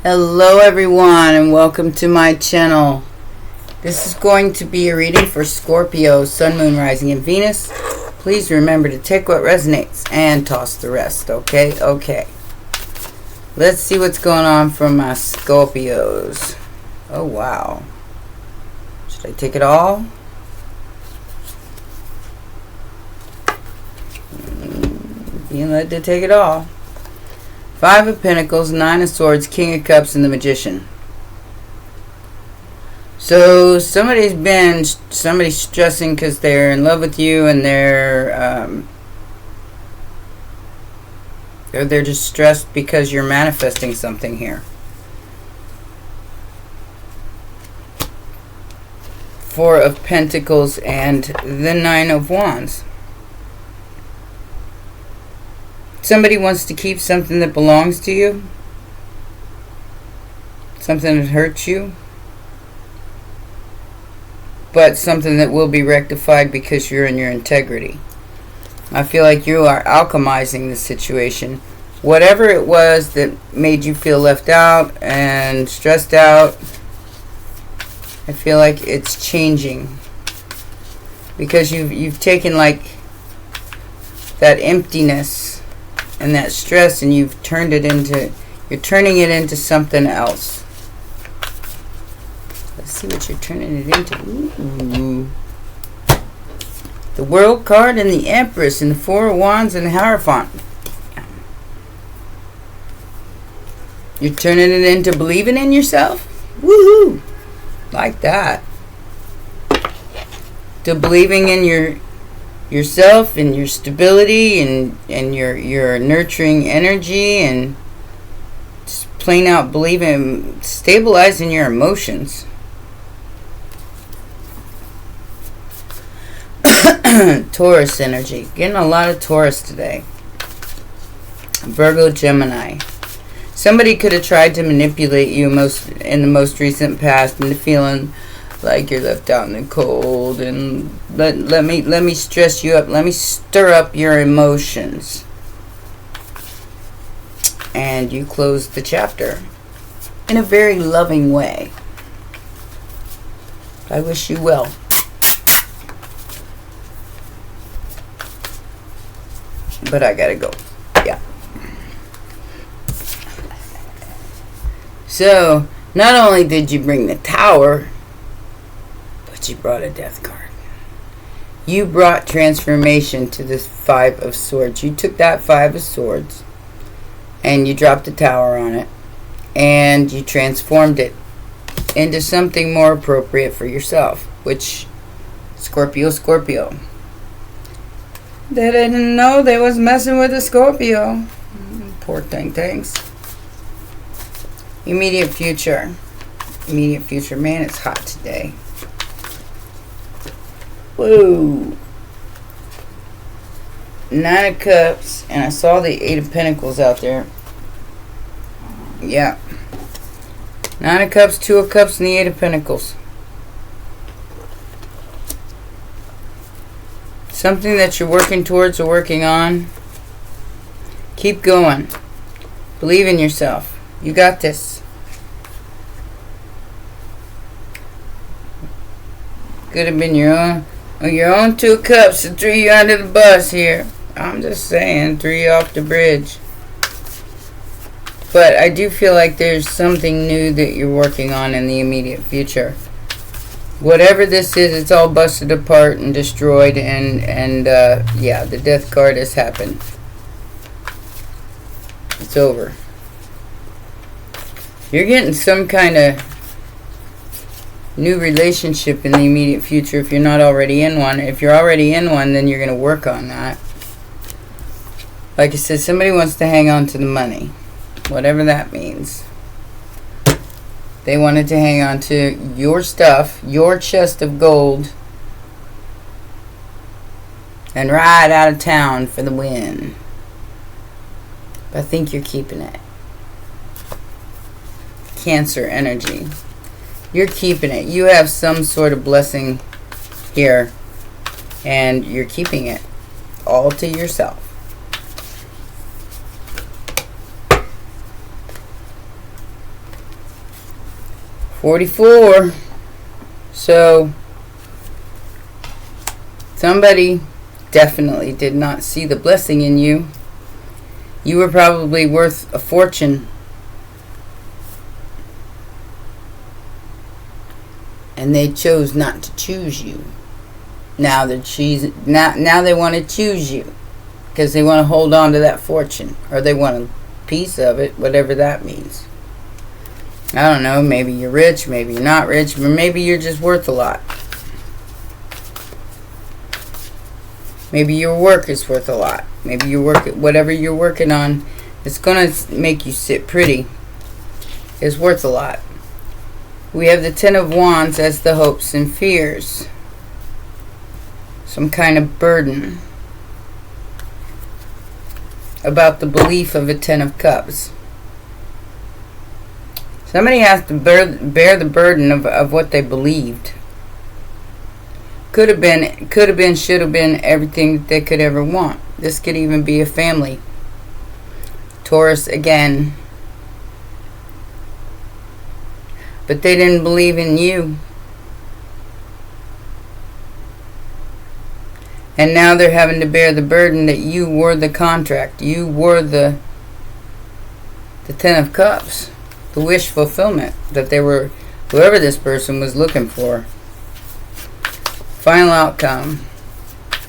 Hello everyone and welcome to my channel. This is going to be a reading for Scorpio, Sun, Moon, Rising, and Venus. Please remember to take what resonates and toss the rest, okay? Okay. Let's see what's going on for my Scorpios. Oh wow. Should I take it all? Being led to take it all. Five of Pentacles, Nine of Swords, King of Cups, and the Magician. So somebody's stressing because they're in love with you and they're just stressed because you're manifesting something here. Four of Pentacles and the Nine of Wands. Somebody wants to keep something that belongs to you. Something that hurts you. But something that will be rectified because you're in your integrity. I feel like you are alchemizing the situation. Whatever it was that made you feel left out and stressed out, I feel like it's changing. Because you've taken like that emptiness and that stress and you're turning it into something else. Let's see what you're turning it into. Ooh. The World card and the Empress and the Four of Wands and the Hierophant. You're turning it into believing in yourself? Woohoo! Like that. To believing in yourself and your stability and your nurturing energy and just plain out believing, stabilizing your emotions. Taurus energy. Getting a lot of Taurus today. Virgo, Gemini. Somebody could have tried to manipulate you in the most recent past into feeling like you're left out in the cold and let me stress you up. Let me stir up your emotions. And you close the chapter in a very loving way. I wish you well. But I gotta go. Yeah. So, not only did you bring the Tower, but you brought a Death card. You brought transformation to this Five of Swords. You took that Five of Swords and you dropped the Tower on it and you transformed it into something more appropriate for yourself, which Scorpio. They didn't know they was messing with a Scorpio. Poor things. Immediate future. Man, it's hot today. Whoa. Nine of Cups. And I saw the Eight of Pentacles out there. Yeah. Nine of Cups, Two of Cups, and the Eight of Pentacles. Something that you're working towards or working on. Keep going. Believe in yourself. You got this. Could have been your own Two of Cups to throw you under the bus here. I'm just saying, threw you off the bridge. But I do feel like there's something new that you're working on in the immediate future. Whatever this is, it's all busted apart and destroyed, and yeah, the Death card has happened. It's over. You're getting some kind of new relationship in the immediate future if you're not already in one. If you're already in one, then you're going to work on that. Like I said, somebody wants to hang on to the money, whatever that means. They wanted to hang on to your stuff, your chest of gold, and ride out of town for the win. But I think you're keeping it. Cancer energy. You're keeping it. You have some sort of blessing here, and you're keeping it all to yourself. 44. So somebody definitely did not see the blessing in you. You were probably worth a fortune. And they chose not to choose you. Now they want to choose you because they want to hold on to that fortune, or they want a piece of it, whatever that means. I don't know, maybe you're rich, maybe you're not rich, but maybe you're just worth a lot. Maybe your work is worth a lot. Maybe your work, whatever you're working on, it's going to make you sit pretty, is worth a lot. We have the Ten of Wands as the hopes and fears. Some kind of burden about the belief of a Ten of Cups. Somebody has to bear the burden of what they believed. Could have been, should have been everything that they could ever want. This could even be a family. Taurus again. But they didn't believe in you. And now they're having to bear the burden that you were the contract. You were the Ten of Cups. The wish fulfillment that they were, whoever this person was looking for. Final outcome.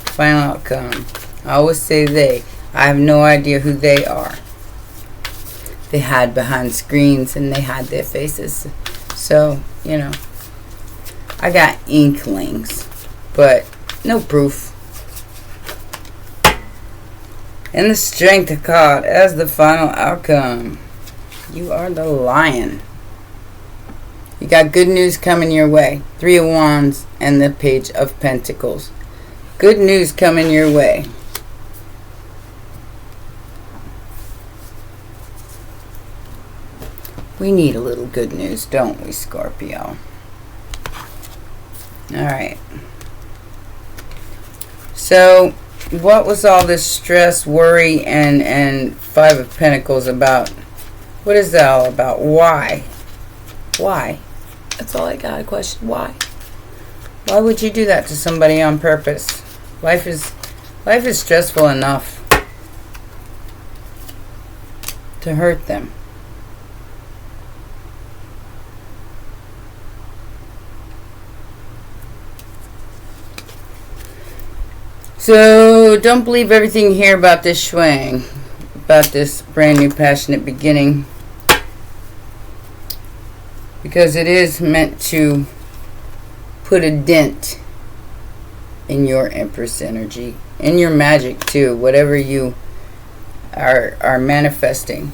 Final outcome. I always say they. I have no idea who they are. They hide behind screens and they hide their faces. So, you know, I got inklings, but no proof. And the Strength card as the final outcome. You are the Lion. You got good news coming your way. 3 of Wands and the Page of Pentacles. Good news coming your way. We need a little good news, don't we, Scorpio? Alright. So, what was all this stress, worry, and 5 of Pentacles about? What is that all about? Why? Why? That's all I got, a question. Why? Why would you do that to somebody on purpose? Life is stressful enough to hurt them. So, don't believe everything you hear about this swing, about this brand new passionate beginning, because it is meant to put a dent in your Empress energy, in your magic too, whatever you are manifesting.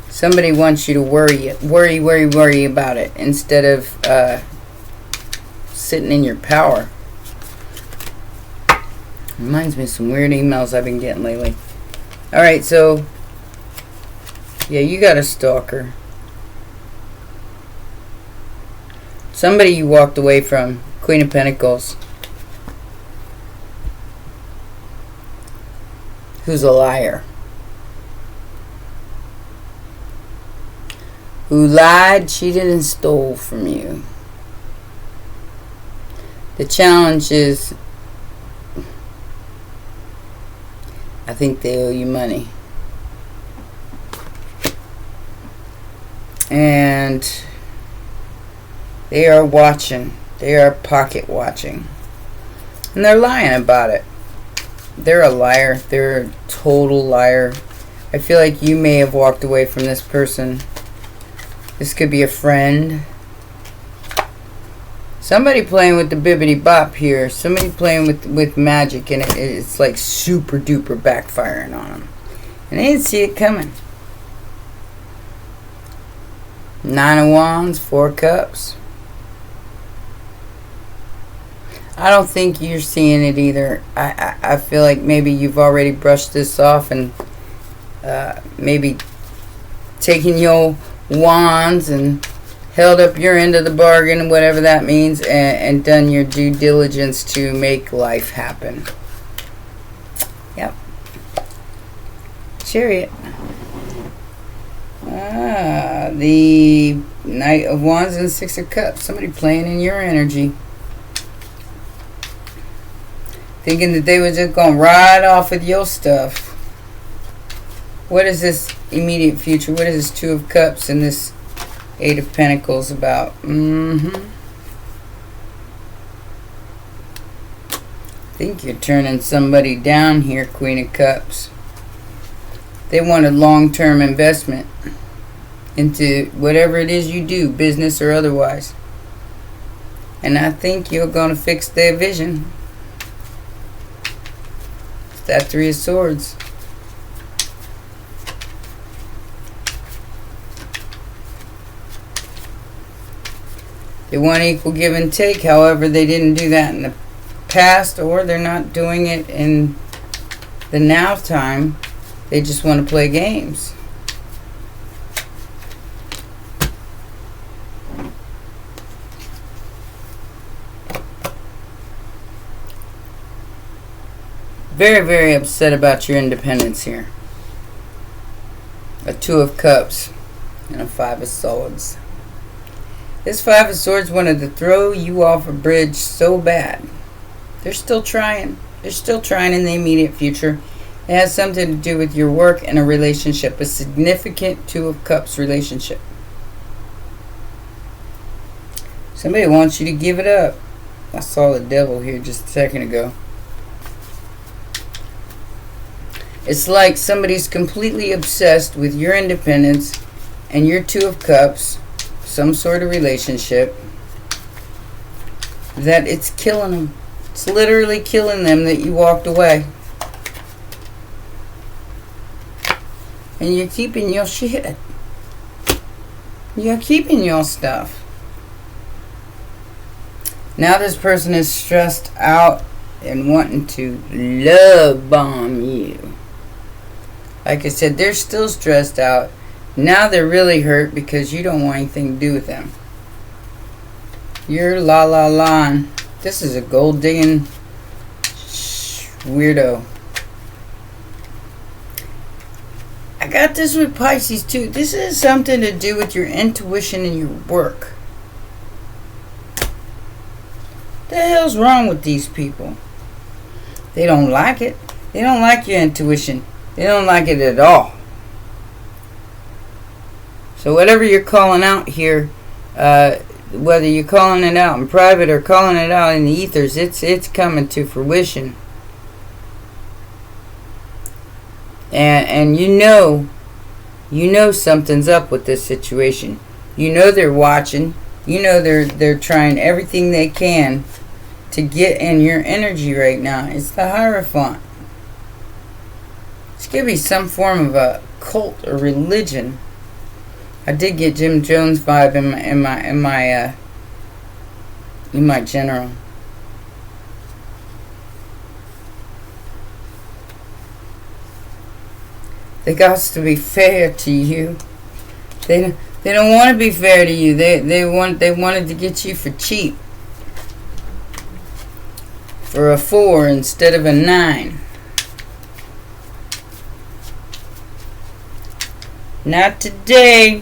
Somebody wants you to worry about it instead of sitting in your power. Reminds me of some weird emails I've been getting lately. Alright, so yeah, you got a stalker. Somebody you walked away from. Queen of Pentacles. Who's a liar. Who lied, cheated, and stole from you. The challenge is, I think they owe you money. And they are watching. They are pocket watching. And they're lying about it. They're a liar. They're a total liar. I feel like you may have walked away from this person. This could be a friend. Somebody playing with the bibbity bop here. Somebody playing with magic, and it's like super duper backfiring on them. And they didn't see it coming. 9 of Wands, 4 Cups. I don't think you're seeing it either. I feel like maybe you've already brushed this off and maybe taken your wands and held up your end of the bargain, whatever that means, and done your due diligence to make life happen. Yep. Chariot. The Knight of Wands and Six of Cups. Somebody playing in your energy. Thinking that they were just going to ride off with your stuff. What is this immediate future? What is this Two of Cups and this Eight of Pentacles about? I think you're turning somebody down here, Queen of Cups. They want a long-term investment into whatever it is you do, business or otherwise. And I think you're going to fix their vision. That Three of Swords. They want equal give and take. However, they didn't do that in the past, or they're not doing it in the now time. They just want to play games. Very, very upset about your independence here. A Two of Cups and a Five of Swords. This Five of Swords wanted to throw you off a bridge so bad. They're still trying. They're still trying in the immediate future. It has something to do with your work and a relationship. A significant Two of Cups relationship. Somebody wants you to give it up. I saw the devil here just a second ago. It's like somebody's completely obsessed with your independence and your Two of Cups, some sort of relationship, that it's killing them. It's literally killing them that you walked away. And you're keeping your shit. You're keeping your stuff. Now this person is stressed out and wanting to love bomb you. Like I said, they're still stressed out. Now they're really hurt because you don't want anything to do with them. You're la la la. This is a gold digging weirdo. I got this with Pisces too. This is something to do with your intuition and your work. What the hell's wrong with these people? They don't like it. They don't like your intuition. They don't like it at all. So whatever you're calling out here, whether you're calling it out in private or calling it out in the ethers, it's coming to fruition. And you know something's up with this situation. You know they're watching. You know they're trying everything they can to get in your energy right now. It's the Hierophant. It's gonna be some form of a cult or religion. I did get Jim Jones vibe in my general. They got to be fair to you. They don't want to be fair to you. They wanted to get you for cheap. For a 4 instead of a 9. Not today.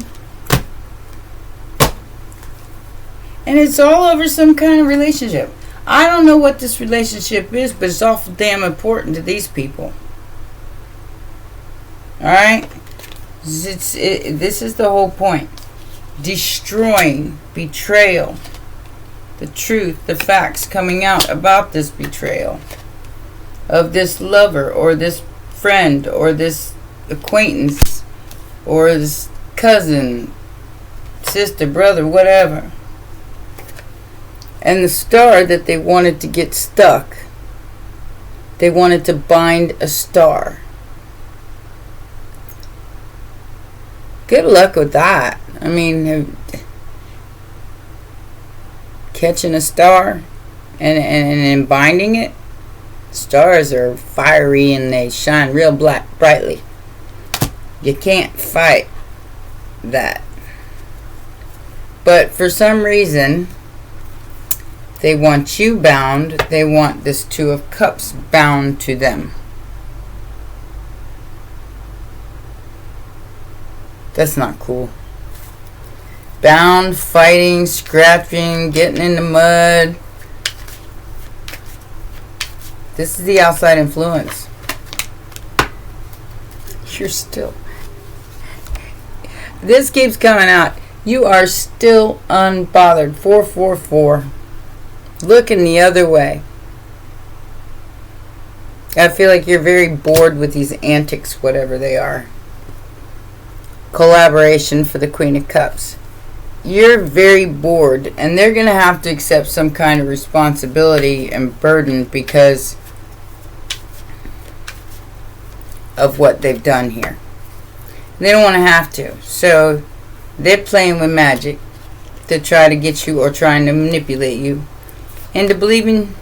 And it's all over some kind of relationship. I don't know what this relationship is, but it's awful damn important to these people. Alright? This is the whole point. Destroying, betrayal. The truth, the facts coming out about this betrayal. Of this lover, or this friend, or this acquaintance, or his cousin, sister, brother, whatever. And the star that they wanted to get stuck. They wanted to bind a star. Good luck with that. I mean, catching a star and binding it. Stars are fiery and they shine real brightly. You can't fight that. But for some reason, they want you bound. They want this Two of Cups bound to them. That's not cool. bound, fighting, scratching, getting in the mud. This is the outside influence. You're still... This keeps coming out. You are still unbothered. 444. Looking the other way. I feel like you're very bored with these antics, whatever they are. Collaboration for the Queen of Cups. You're very bored, and they're going to have to accept some kind of responsibility and burden because of what they've done here. They don't want to have to. So they're playing with magic to try to get you, or trying to manipulate you into believing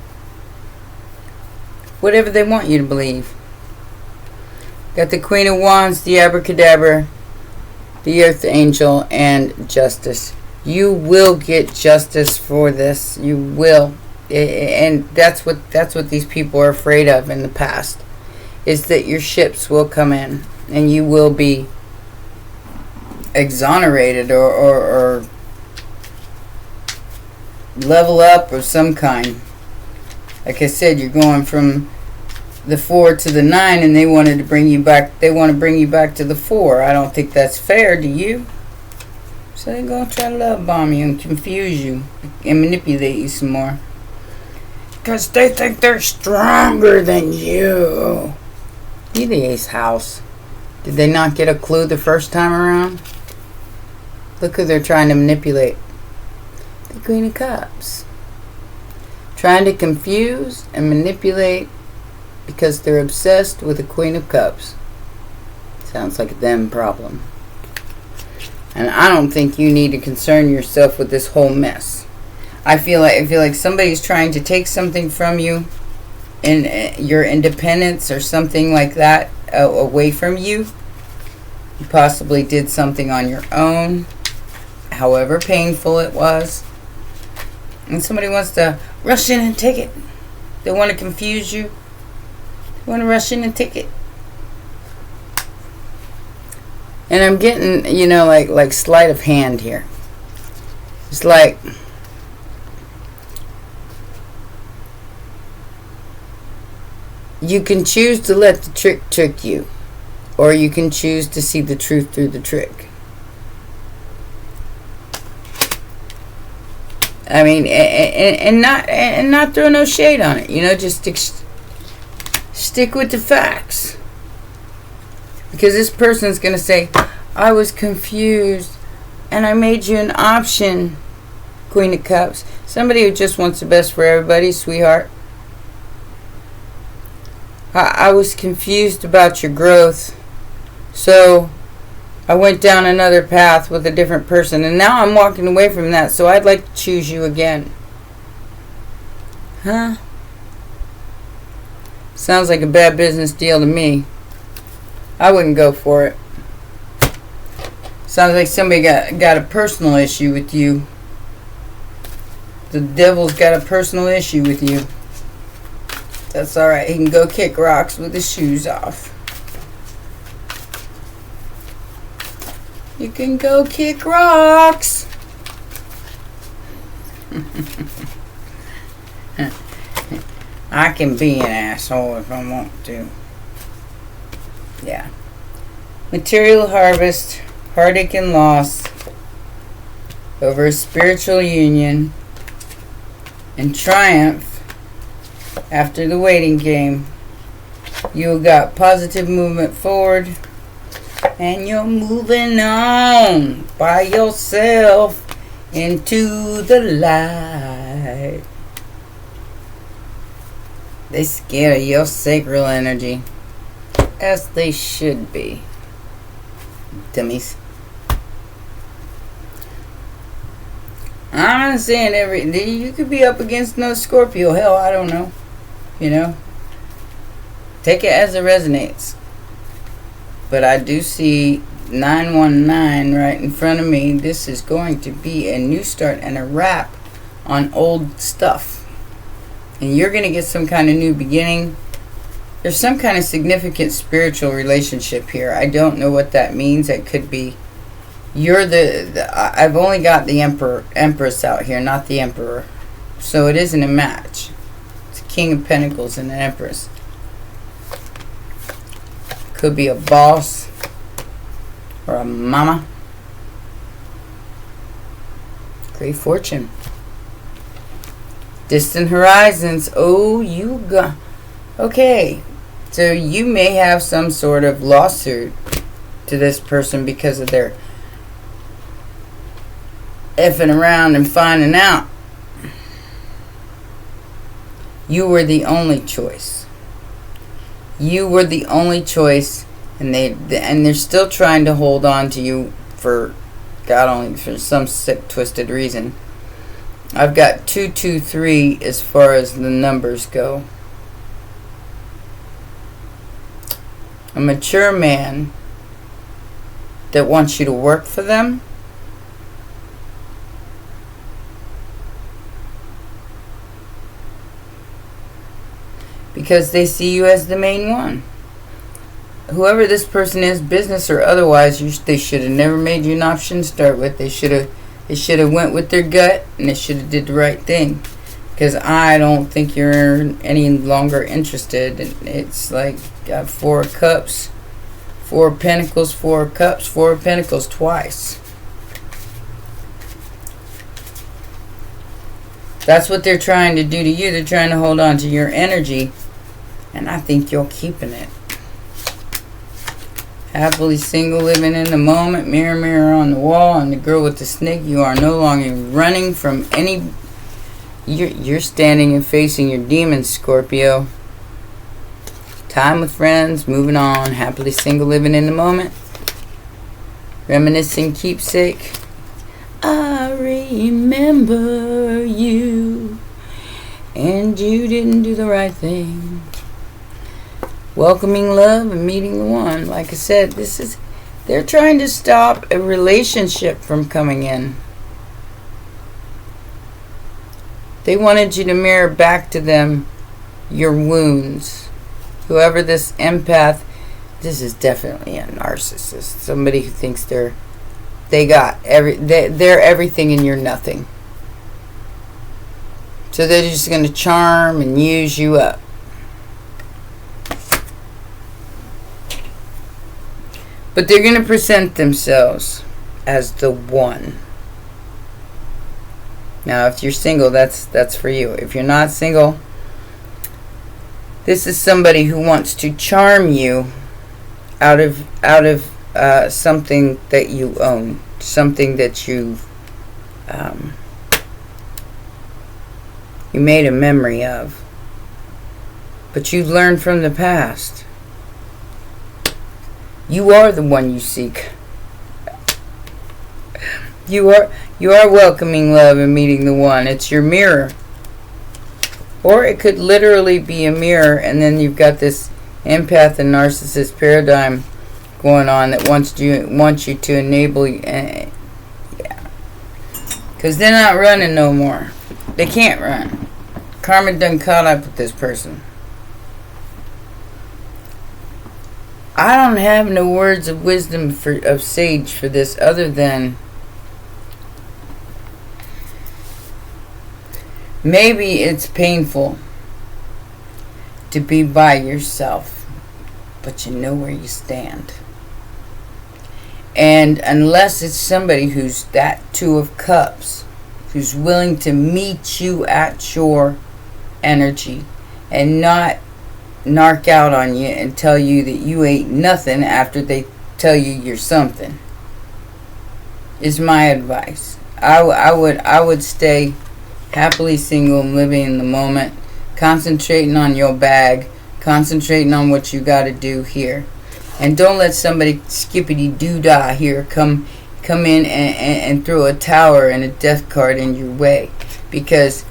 whatever they want you to believe. Got the Queen of Wands, the Abracadabra, the Earth Angel, and Justice. You will get justice for this. You will. And that's what these people are afraid of in the past. Is that your ships will come in and you will be exonerated or level up of some kind. Like I said, you're going from the 4 to the 9, and they wanted to bring you back. They want to bring you back to the 4. I don't think that's fair, do you? So they're going to try to love bomb you and confuse you and manipulate you some more. Because they think they're stronger than you. You're the Ace House. Did they not get a clue the first time around? Look who they're trying to manipulate. The Queen of Cups. Trying to confuse and manipulate because they're obsessed with the Queen of Cups. Sounds like a them problem. And I don't think you need to concern yourself with this whole mess. I feel like somebody's trying to take something from you, in your independence or something like that, away from you. You possibly did something on your own, however painful it was. And somebody wants to rush in and take it. They want to confuse you. They want to rush in and take it. And I'm getting, like sleight of hand here. It's like you can choose to let the trick you, or you can choose to see the truth through the trick. I mean, and not throw no shade on it. Just stick with the facts. Because this person's going to say, I was confused and I made you an option, Queen of Cups. Somebody who just wants the best for everybody, sweetheart. I was confused about your growth, so I went down another path with a different person, and now I'm walking away from that, so I'd like to choose you again. Huh? Sounds like a bad business deal to me. I wouldn't go for it. Sounds like somebody got a personal issue with you. The devil's got a personal issue with you. That's alright. He can go kick rocks with his shoes off. You can go kick rocks. I can be an asshole if I want to. Yeah. Material harvest, heartache and loss over a spiritual union, and triumph after the waiting game. You got positive movement forward, and you're moving on by yourself into the light. They scared of your sacral energy, as they should be. Dummies. I'm not saying you could be up against no Scorpio. Hell, I don't know. Take it as it resonates. But I do see 919 right in front of me. This is going to be a new start and a wrap on old stuff. And you're going to get some kind of new beginning. There's some kind of significant spiritual relationship here. I don't know what that means. It could be I've only got the Empress out here, not the Emperor. So it isn't a match. It's a King of Pentacles and an Empress. Could be a boss or a mama. Great fortune. Distant horizons. Oh, you got... Okay. So you may have some sort of lawsuit to this person because of their effing around and finding out. You were the only choice. You were the only choice, and they're still trying to hold on to you for God only, for some sick, twisted reason. I've got 223 as far as the numbers go. A mature man that wants you to work for them. Because they see you as the main one. Whoever this person is, business or otherwise, they should have never made you an option to start with. They should have went with their gut, and they should have did the right thing. Because I don't think you're any longer interested. It's like got 4 of Cups, 4 of Pentacles, 4 of Cups, 4 of Pentacles twice. That's what they're trying to do to you. They're trying to hold on to your energy. And I think you're keeping it. Happily single, living in the moment. Mirror, mirror on the wall. And the girl with the snake. You are no longer running from any... You're standing and facing your demons, Scorpio. Time with friends. Moving on. Happily single, living in the moment. Reminiscing keepsake. I remember you, and you didn't do the right thing. Welcoming love and meeting the one. Like I said, they're trying to stop a relationship from coming in. They wanted you to mirror back to them your wounds. Whoever this empath, this is definitely a narcissist. Somebody who thinks they're everything and you're nothing. So they're just going to charm and use you up. But they're going to present themselves as the one. Now, if you're single, that's for you. If you're not single, this is somebody who wants to charm you out of something that you own, something that you made a memory of, but you've learned from the past. You are the one you seek. You are welcoming love and meeting the one. It's your mirror. Or it could literally be a mirror, and then you've got this empath and narcissist paradigm going on that wants you to enable you. Yeah. Because they're not running no more. They can't run. Karma done caught up with this person. I don't have no words of wisdom of sage for this other than maybe it's painful to be by yourself, but you know where you stand. And unless it's somebody who's that 2 of Cups, who's willing to meet you at your energy and not narc out on you and tell you that you ain't nothing after they tell you you're something, is my advice. I would stay happily single and living in the moment, concentrating on your bag, concentrating on what you got to do here. And don't let somebody skippity-doo-dah here come in and throw a tower and a death card in your way. Because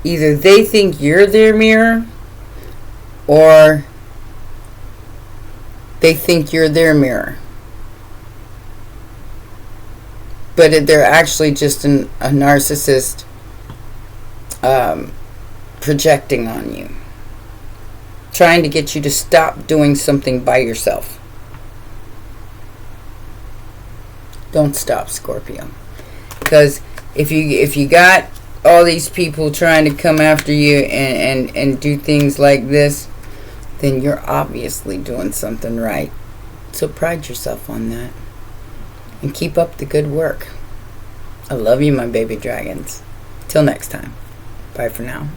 either they think you're their mirror, or they think you're their mirror. But they're actually just a narcissist projecting on you. trying to get you to stop doing something by yourself. Don't stop, Scorpio. Because if you got all these people trying to come after you and do things like this, then you're obviously doing something right. So pride yourself on that. And keep up the good work. I love you, my baby dragons. Till next time. Bye for now.